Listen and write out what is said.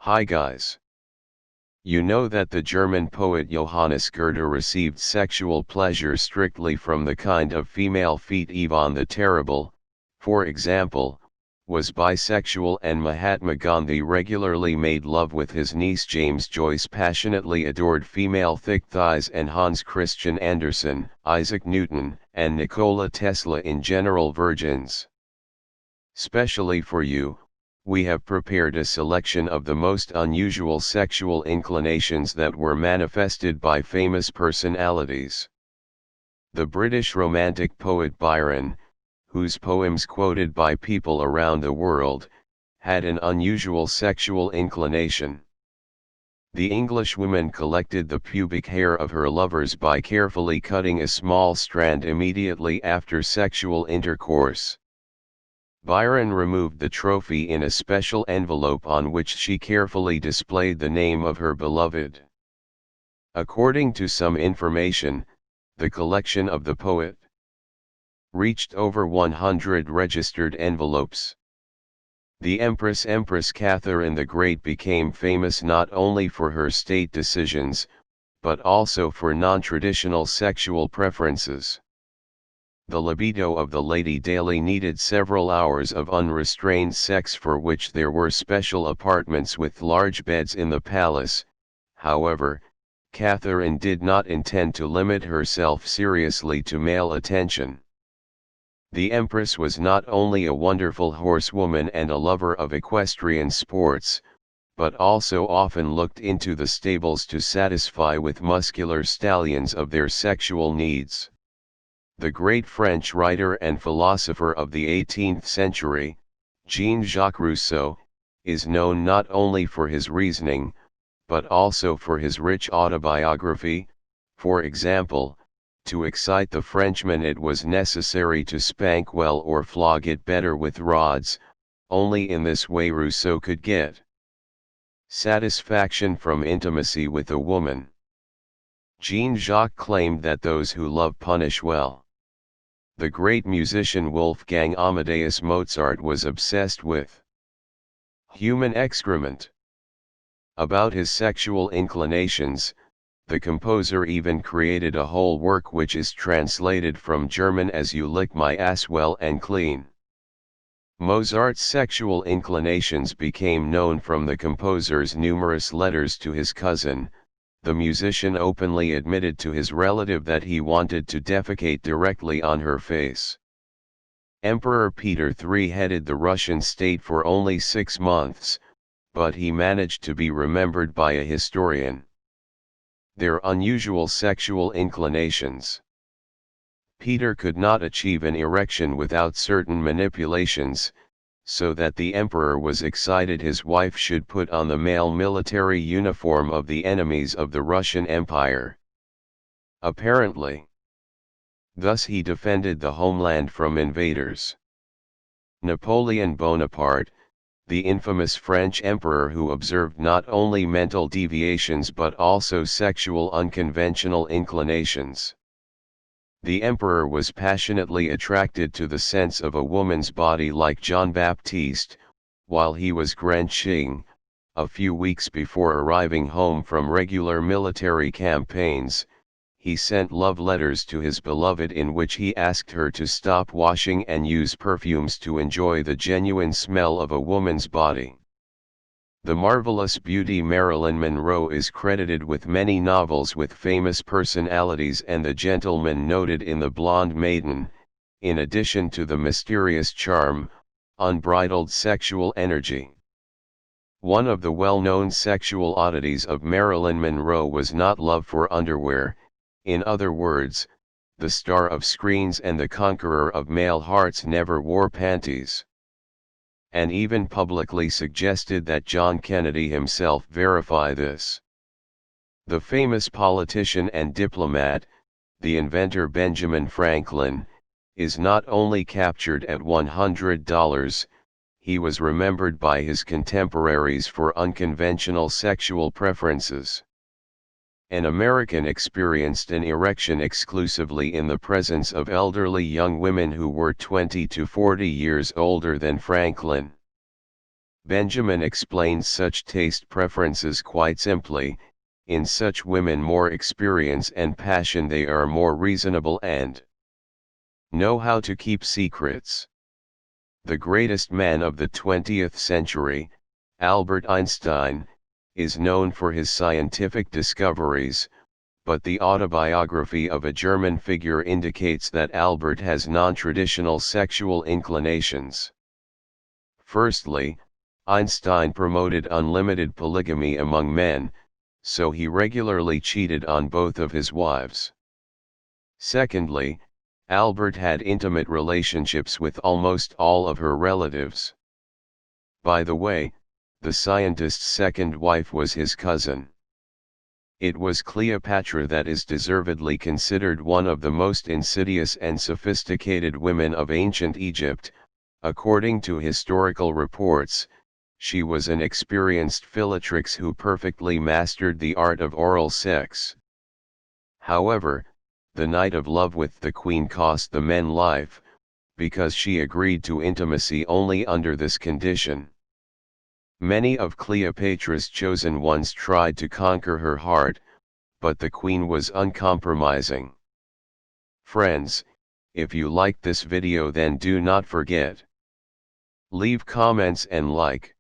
Hi guys. You know that the German poet Johannes Goethe received sexual pleasure strictly from the kind of female feet. Ivan the Terrible, for example, was bisexual, and Mahatma Gandhi regularly made love with his niece. Joyce passionately adored female thick thighs, and Hans Christian Andersen, Isaac Newton, and Nikola Tesla in general virgins. Specially for you, we have prepared a selection of the most unusual sexual inclinations that were manifested by famous personalities. The British Romantic poet Byron, whose poems quoted by people around the world, had an unusual sexual inclination. The Englishwoman collected the pubic hair of her lovers by carefully cutting a small strand immediately after sexual intercourse. Byron removed the trophy in a special envelope on which she carefully displayed the name of her beloved. According to some information, the collection of the poet reached over 100 registered envelopes. The Empress Catherine the Great became famous not only for her state decisions, but also for non-traditional sexual preferences. The libido of the lady daily needed several hours of unrestrained sex, for which there were special apartments with large beds in the palace. However, Catherine did not intend to limit herself seriously to male attention. The Empress was not only a wonderful horsewoman and a lover of equestrian sports, but also often looked into the stables to satisfy with muscular stallions of their sexual needs. The great French writer and philosopher of the 18th century, Jean-Jacques Rousseau, is known not only for his reasoning, but also for his rich autobiography. For example, to excite the Frenchman it was necessary to spank well or flog it better with rods. Only in this way Rousseau could get satisfaction from intimacy with a woman. Jean-Jacques claimed that those who love punish well. The great musician Wolfgang Amadeus Mozart was obsessed with human excrement. About his sexual inclinations, the composer even created a whole work which is translated from German as "You lick my ass well and clean." Mozart's sexual inclinations became known from the composer's numerous letters to his cousin. The musician openly admitted to his relative that he wanted to defecate directly on her face. Emperor Peter III headed the Russian state for only 6 months, but he managed to be remembered by a historian. Their unusual sexual inclinations. Peter could not achieve an erection without certain manipulations, so that the emperor was excited his wife should put on the male military uniform of the enemies of the Russian Empire. Apparently. Thus he defended the homeland from invaders. Napoleon Bonaparte, the infamous French emperor who observed not only mental deviations but also sexual unconventional inclinations. The emperor was passionately attracted to the sense of a woman's body like Jean-Baptiste, while he was Grenching, a few weeks before arriving home from regular military campaigns. He sent love letters to his beloved in which he asked her to stop washing and use perfumes to enjoy the genuine smell of a woman's body. The marvelous beauty Marilyn Monroe is credited with many novels with famous personalities, and the gentleman noted in The Blonde Maiden, in addition to the mysterious charm, unbridled sexual energy. One of the well-known sexual oddities of Marilyn Monroe was not love for underwear. In other words, the star of screens and the conqueror of male hearts never wore panties. And even publicly suggested that John Kennedy himself verify this. The famous politician and diplomat, the inventor Benjamin Franklin, is not only captured at $100, he was remembered by his contemporaries for unconventional sexual preferences. An American experienced an erection exclusively in the presence of elderly young women who were 20 to 40 years older than Franklin. Benjamin explains such taste preferences quite simply: in such women more experience and passion, they are more reasonable and know how to keep secrets. The greatest man of the 20th century, Albert Einstein, is known for his scientific discoveries, but the autobiography of a German figure indicates that Albert has non-traditional sexual inclinations. Firstly, Einstein promoted unlimited polygamy among men, so he regularly cheated on both of his wives. Secondly, Albert had intimate relationships with almost all of her relatives. By the way, the scientist's second wife was his cousin. It was Cleopatra that is deservedly considered one of the most insidious and sophisticated women of ancient Egypt. According to historical reports, she was an experienced philatrix who perfectly mastered the art of oral sex. However, the night of love with the queen cost the men life, because she agreed to intimacy only under this condition. Many of Cleopatra's chosen ones tried to conquer her heart, but the queen was uncompromising. Friends, if you liked this video, then do not forget, leave comments and like.